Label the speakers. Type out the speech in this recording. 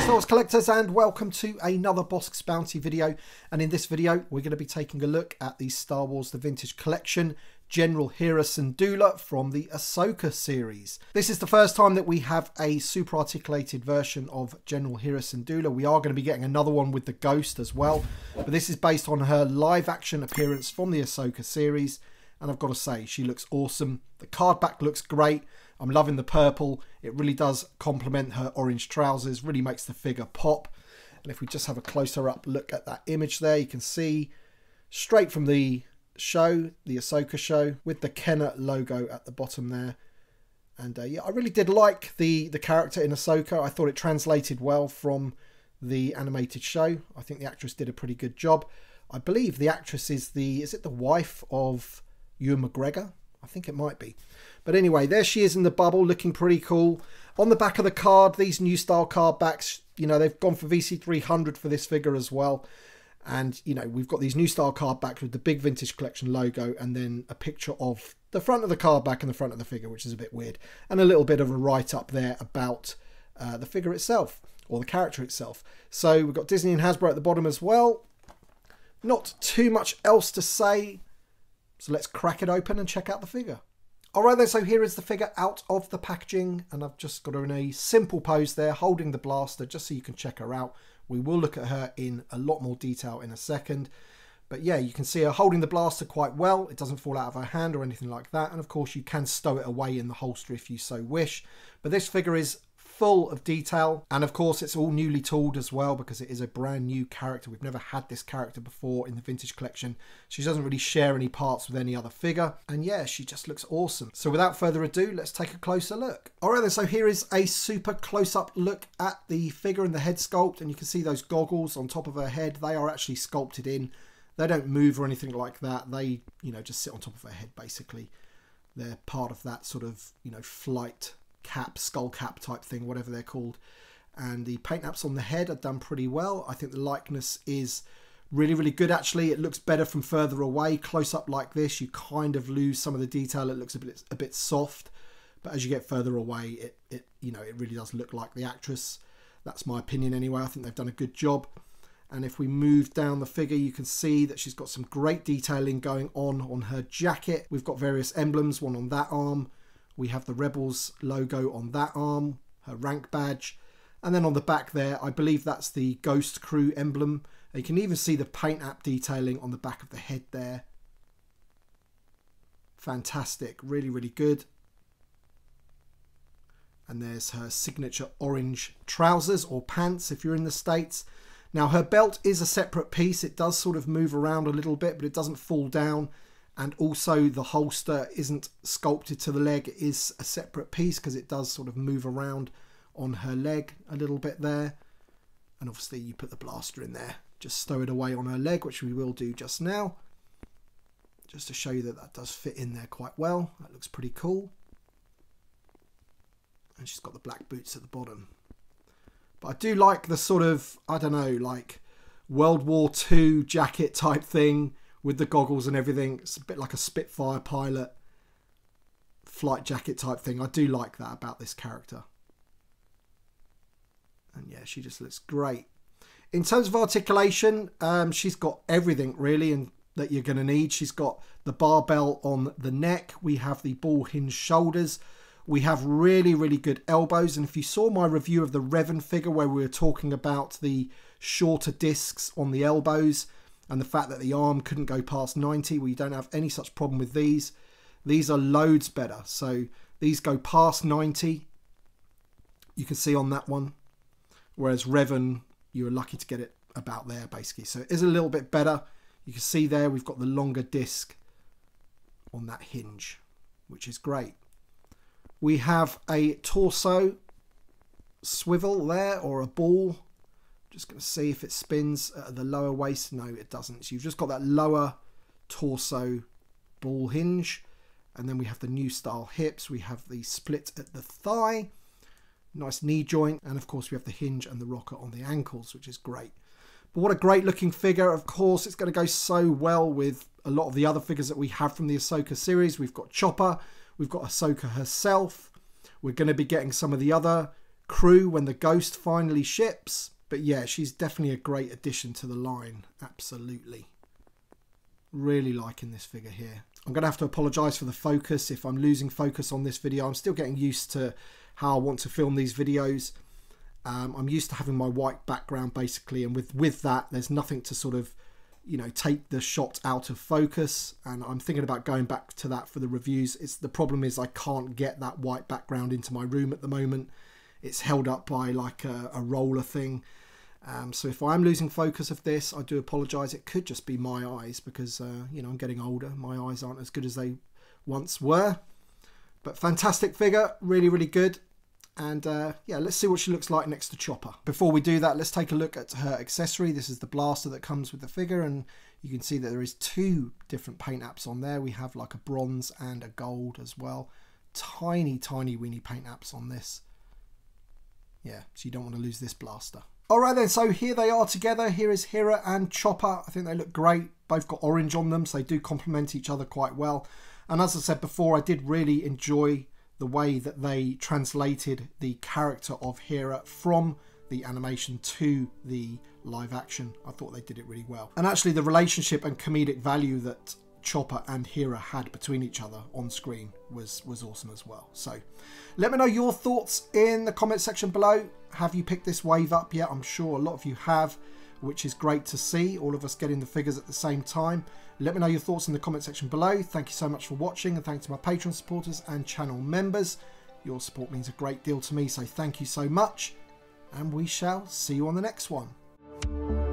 Speaker 1: Thoughts collectors, and welcome to another Bossk's Bounty video. And in this video we're going to be taking a look at the Star Wars The Vintage Collection General Hera Syndulla from the Ahsoka series. This is the first time that we have a super articulated version of General Hera Syndulla. We are going to be getting another one with the Ghost as well, but this is based on her live action appearance from the Ahsoka series, and I've got to say she looks awesome. The card back looks great. I'm loving the purple. It really does complement her orange trousers, really makes the figure pop. And if we just have a closer up look at that image there, you can see straight from the show, the Ahsoka show, with the Kenner logo at the bottom there. And yeah, I really did like the character in Ahsoka. I thought it translated well from the animated show. I think the actress did a pretty good job. I believe the actress is it the wife of Ewan McGregor? I think it might be. But anyway, there she is in the bubble, looking pretty cool. On the back of the card, these new style card backs, you know, they've gone for VC300 for this figure as well. And, you know, we've got these new style card backs with the big Vintage Collection logo and then a picture of the front of the card back and the front of the figure, which is a bit weird. And a little bit of a write-up there about the figure itself, or the character itself. So we've got Disney and Hasbro at the bottom as well. Not too much else to say. So let's crack it open and check out the figure. Alright then, so here is the figure out of the packaging, and I've just got her in a simple pose there, holding the blaster, just so you can check her out. We will look at her in a lot more detail in a second. But yeah, you can see her holding the blaster quite well. It doesn't fall out of her hand or anything like that. And of course, you can stow it away in the holster if you so wish. But this figure is full of detail, and of course it's all newly tooled as well, because it is a brand new character. We've never had this character before in the Vintage Collection. She doesn't really share any parts with any other figure, and yeah, she just looks awesome. So without further ado, let's take a closer look. Alright then, so here is a super close-up look at the figure and the head sculpt, and you can see those goggles on top of her head. They are actually sculpted in. They don't move or anything like that. They, you know, just sit on top of her head basically. They're part of that sort of, you know, flight cap, skull cap type thing, whatever they're called. And the paint apps on the head are done pretty well. I think the likeness is really, really good actually. It looks better from further away. Close up like this, you kind of lose some of the detail. It looks a bit soft, but as you get further away, it you know, it really does look like the actress. That's my opinion anyway. I think they've done a good job. And if we move down the figure, you can see that she's got some great detailing going on her jacket. We've got various emblems, one on that arm. We have the Rebels logo on that arm, her rank badge. And then on the back there, I believe that's the Ghost Crew emblem. You can even see the paint app detailing on the back of the head there. Fantastic, really, really good. And there's her signature orange trousers or pants if you're in the States. Now her belt is a separate piece. It does sort of move around a little bit, but it doesn't fall down. And also the holster isn't sculpted to the leg. It is a separate piece because it does sort of move around on her leg a little bit there. And obviously you put the blaster in there. Just stow it away on her leg, which we will do just now. Just to show you that that does fit in there quite well. That looks pretty cool. And she's got the black boots at the bottom. But I do like the sort of, I don't know, like World War II jacket type thing with the goggles and everything. It's a bit like a Spitfire pilot flight jacket type thing. I do like that about this character. And yeah, she just looks great. In terms of articulation, she's got everything really and that you're going to need. She's got the barbell on the neck. We have the ball hinge shoulders. We have really, really good elbows. And if you saw my review of the Revan figure where we were talking about the shorter discs on the elbows, and the fact that the arm couldn't go past 90, we don't have any such problem with these. These are loads better. So these go past 90. You can see on that one. Whereas Revan, you were lucky to get it about there basically. So it is a little bit better. You can see there we've got the longer disc on that hinge, which is great. We have a torso swivel there, or a ball. Just going to see if it spins at the lower waist. No, it doesn't. So you've just got that lower torso ball hinge. And then we have the new style hips. We have the split at the thigh. Nice knee joint. And of course we have the hinge and the rocker on the ankles, which is great. But what a great looking figure. Of course, it's going to go so well with a lot of the other figures that we have from the Ahsoka series. We've got Chopper. We've got Ahsoka herself. We're going to be getting some of the other crew when the Ghost finally ships. But yeah, she's definitely a great addition to the line. Absolutely. Really liking this figure here. I'm going to have to apologise for the focus if I'm losing focus on this video. I'm still getting used to how I want to film these videos. I'm used to having my white background basically, and with that there's nothing to sort of, you know, take the shot out of focus, and I'm thinking about going back to that for the reviews. The problem is I can't get that white background into my room at the moment. It's held up by like a roller thing. So if I'm losing focus of this, I do apologise. It could just be my eyes because, you know, I'm getting older. My eyes aren't as good as they once were. But fantastic figure, really, really good. And yeah, let's see what she looks like next to Chopper. Before we do that, let's take a look at her accessory. This is the blaster that comes with the figure, and you can see that there is 2 different paint apps on there. We have like a bronze and a gold as well. Tiny, tiny, weeny paint apps on this. Yeah, so you don't want to lose this blaster. Alright then, so here they are together. Here is Hera and Chopper. I think they look great. Both got orange on them, so they do complement each other quite well. And as I said before, I did really enjoy the way that they translated the character of Hera from the animation to the live action. I thought they did it really well. And actually the relationship and comedic value that Chopper and Hera had between each other on screen was awesome as well. So let me know your thoughts in the comment section below. Have you picked this wave up yet? I'm sure a lot of you have, which is great to see, all of us getting the figures at the same time. Let me know your thoughts in the comment section below. Thank you so much for watching, and thanks to my Patreon supporters and channel members. Your support means a great deal to me, so thank you so much, and we shall see you on the next one.